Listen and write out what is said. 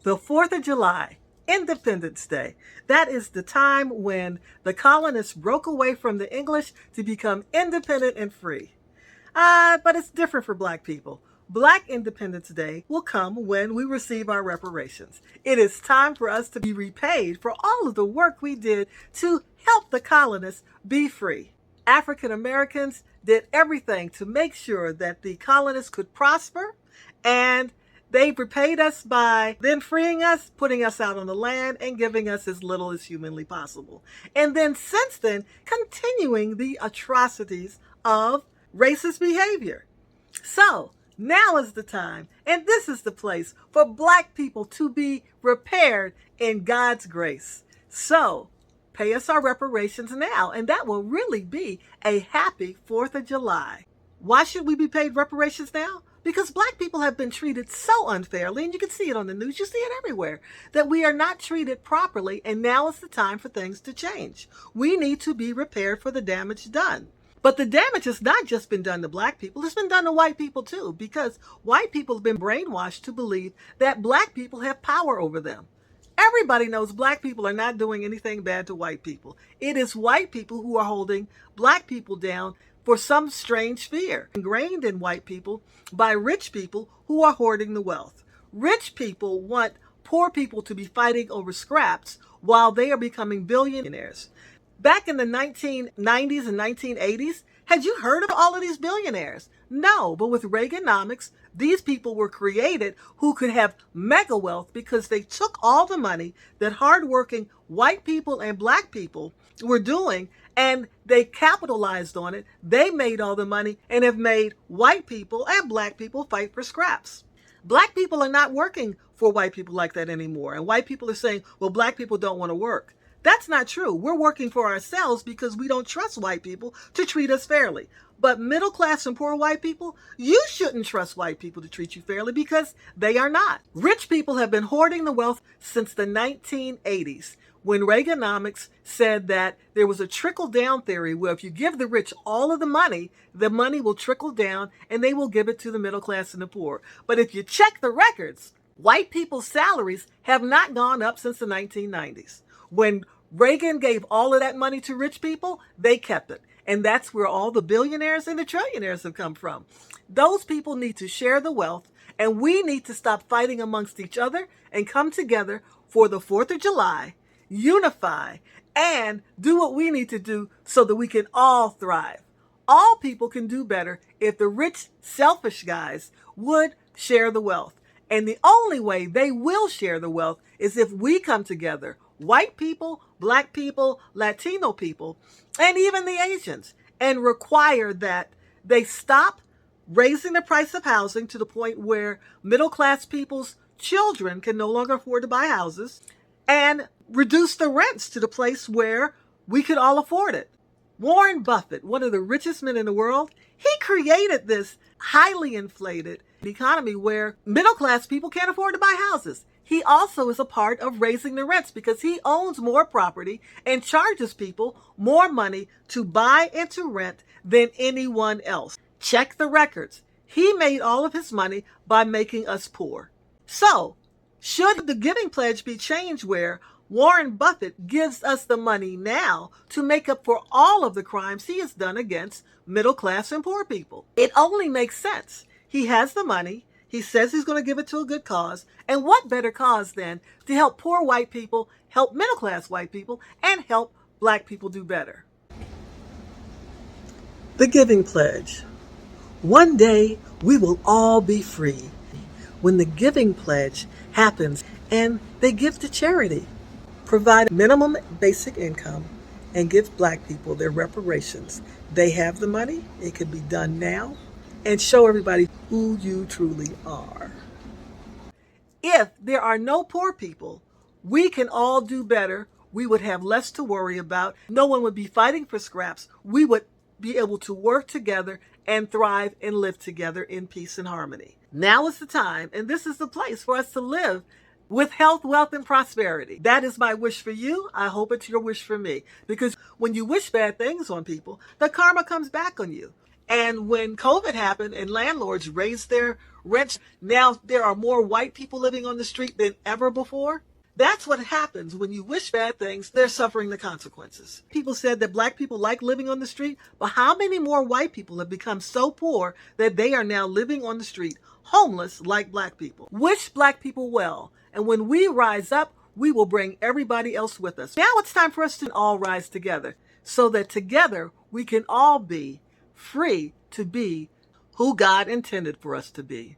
The 4th of July, Independence Day. That is the time when the colonists broke away from the English to become independent and free. But it's different for Black people. Black Independence Day will come when we receive our reparations. It is time for us to be repaid for all of the work we did to help the colonists be free. African Americans did everything to make sure that the colonists could prosper, and they repaid us by then freeing us, putting us out on the land, and giving us as little as humanly possible. And then since then, continuing the atrocities of racist behavior. So now is the time, and this is the place for Black people to be repaired in God's grace. So pay us our reparations now, and that will really be a happy 4th of July. Why should we be paid reparations now? Because Black people have been treated so unfairly, and you can see it on the news, you see it everywhere, that we are not treated properly, and now is the time for things to change. We need to be repaired for the damage done. But the damage has not just been done to Black people, it's been done to white people too, because white people have been brainwashed to believe that Black people have power over them. Everybody knows Black people are not doing anything bad to white people. It is white people who are holding Black people down for some strange fear, ingrained in white people by rich people who are hoarding the wealth. Rich people want poor people to be fighting over scraps while they are becoming billionaires. Back in the 1990s and 1980s, had you heard of all of these billionaires? No, but with Reaganomics, these people were created who could have mega wealth because they took all the money that hardworking white people and Black people were doing, and they capitalized on it. They made all the money and have made white people and Black people fight for scraps. Black people are not working for white people like that anymore. And white people are saying, well, Black people don't want to work. That's not true. We're working for ourselves because we don't trust white people to treat us fairly. But middle class and poor white people, you shouldn't trust white people to treat you fairly because they are not. Rich people have been hoarding the wealth since the 1980s, when Reaganomics said that there was a trickle-down theory where if you give the rich all of the money will trickle down and they will give it to the middle class and the poor. But if you check the records, white people's salaries have not gone up since the 1990s. When Reagan gave all of that money to rich people, they kept it. And that's where all the billionaires and the trillionaires have come from. Those people need to share the wealth, and we need to stop fighting amongst each other and come together for the 4th of July, unify, and do what we need to do so that we can all thrive. All people can do better if the rich, selfish guys would share the wealth. And the only way they will share the wealth is if we come together, white people, Black people, Latino people, and even the Asians, and require that they stop raising the price of housing to the point where middle class people's children can no longer afford to buy houses, and reduce the rents to the place where we could all afford it. Warren Buffett, one of the richest men in the world, he created this highly inflated economy where middle class people can't afford to buy houses. He also is a part of raising the rents because he owns more property and charges people more money to buy and to rent than anyone else. Check the records. He made all of his money by making us poor. So, should the Giving Pledge be changed where Warren Buffett gives us the money now to make up for all of the crimes he has done against middle class and poor people? It only makes sense. He has the money. He says he's going to give it to a good cause. And what better cause than to help poor white people, help middle class white people, and help Black people do better? The Giving Pledge. One day we will all be free when the Giving Pledge happens and they give to charity, provide minimum basic income, and give Black people their reparations. They have the money. It can be done now. And show everybody who you truly are. If there are no poor people, we can all do better. We would have less to worry about. No one would be fighting for scraps. We would be able to work together and thrive and live together in peace and harmony. Now is the time, and this is the place for us to live with health, wealth, and prosperity. That is my wish for you. I hope it's your wish for me. Because when you wish bad things on people, the karma comes back on you. And when COVID happened and landlords raised their Rents, now there are more white people living on the street than ever before. That's what happens when you wish bad things, they're suffering the consequences. People said that black people like living on the street, but how many more white people have become so poor that they are now living on the street, homeless like black people? Wish black people well, and when we rise up, we will bring everybody else with us. Now it's time for us to all rise together so that together we can all be free to be who God intended for us to be.